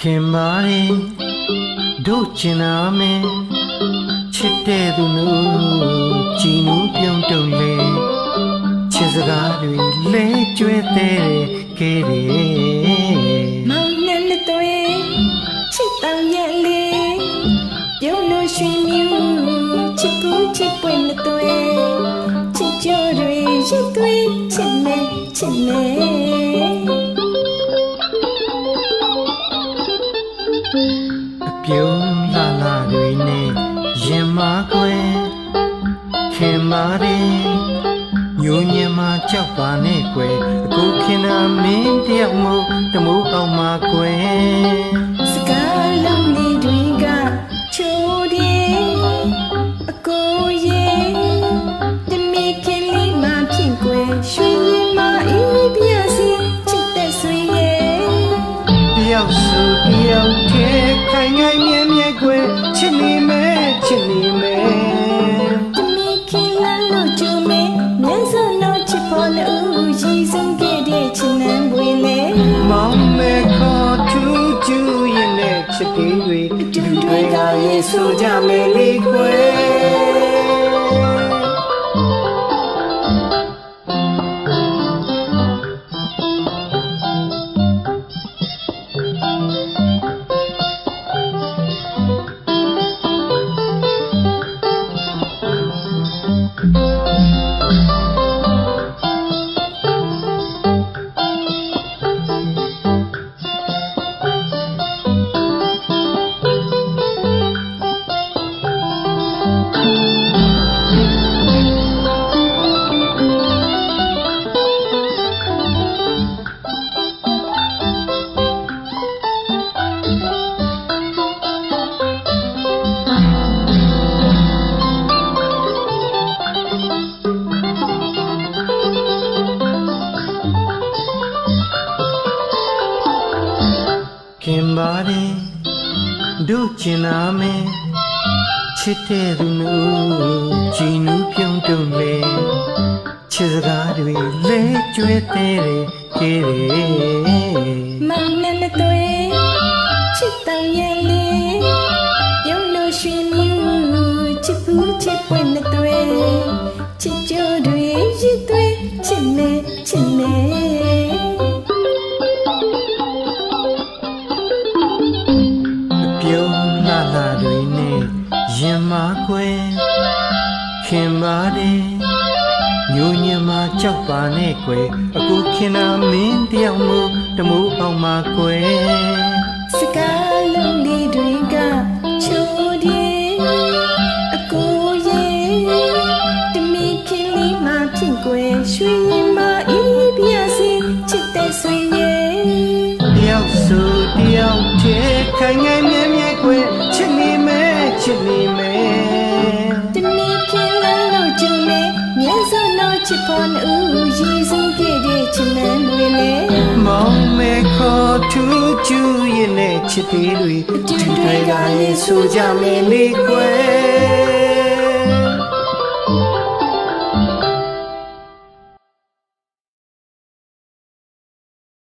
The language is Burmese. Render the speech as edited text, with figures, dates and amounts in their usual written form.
ခင်မာရီတို့ချင်နာမယ်ချစ်တဲ့သူတို့ကြည်နူးပြုံးတုံလေချစ်စကားတွေလဲကျွဲတဲ့ကေရီမောင်နဲ့နှစ်သွေးချစ်တောင်ရဲ့လေးပြုံးလို့ရွှေမြူချစ်ကူးချစ်ပွင့်နှစ်သွေးချစ်ကြတွေရစ်သွေးချစ်နေချစ်နေပြုံးလာလာတွေနဲ့ရင်မကွယ်ခင်မာရီညူညင်မှာကြောက်ပါနဲ့ကွယ်အခုခင်နာမင်းတယောက်မို့တမိုးအောင်မှာကွယ်စကားလုံးလေးတွေကချိုးတယ်အကိုရဲ့တမီခင်လေးမှဖြစ်ကွယ်ရွှေရင်မအေးပြစီချစ်တဲ့ဆွေရဲ့တယောက်ဆိုတယောက်တည်းခိုင်ငိုင်းမြဲမြဲကွယ်ချစ်နေမယ်ချစ်နေမယ်တမီခင်လာလို့ကြုံမယ်မျက်စုံတော့ချစ်ဖို့လို့ရည်စုံခဲ့တဲ့ချစ်နှံပွေလေမောင်မဲခေါ်ထူးကျူရင်နဲ့ချစ်သေးတွေတူတွေကရေးဆိုကြမယ်လေကွယ်ခင်ပါရီတို့ချင်နာမယ်ချစ်တဲ့သူတို့ကြည်နူးပြုံးတုံလေချစ်စကားတွေလဲကျွဲတဲ့ကေရီမောင်နဲ့နှစ်သွေးချစ်တောင်ရဲ့လေးပြုံးလို့ရွှေမြူချစ်ဘူးချစ်ပွင့်နှစ်သွေးချစ်ကြတွေရစ်သွေးချစ်နေချစ်နေပြုံးလာလာတွေနဲ့ရင်မကွယ်ခင်ပါရီညူညင်မှာကြောက်ပါနဲ့ကွယ်အခုခင်နာမင်းတယောက်မို့တမိုးအောင်မှာကွယ်စကားလုံးလေးတွေကချိုးတယ်အကိုရဲ့တမီခင်လေးမှဖြစ်ကွယ်ရွှေရင်မအေးပြစီချစ်တဲ့ဆွေရဲ့တယောက်ဆိုတယောက်တည်းခိုင်ငယ်မြဲမြဲကွယ်ချစ်နေမယ်ချစ်နေမယ်တမီခင်လာလို့ကြုံမယ်မျက်စုံတော့ချစ်ဖို့လို့ရည်စုံခဲ့တဲ့ချစ်နှံတွေလေမောင်မဲခေါ်ထူးကျူရင်နဲ့ချစ်သေးတွေတူတွေကရေးဆိုကြမယ်လေကွယ်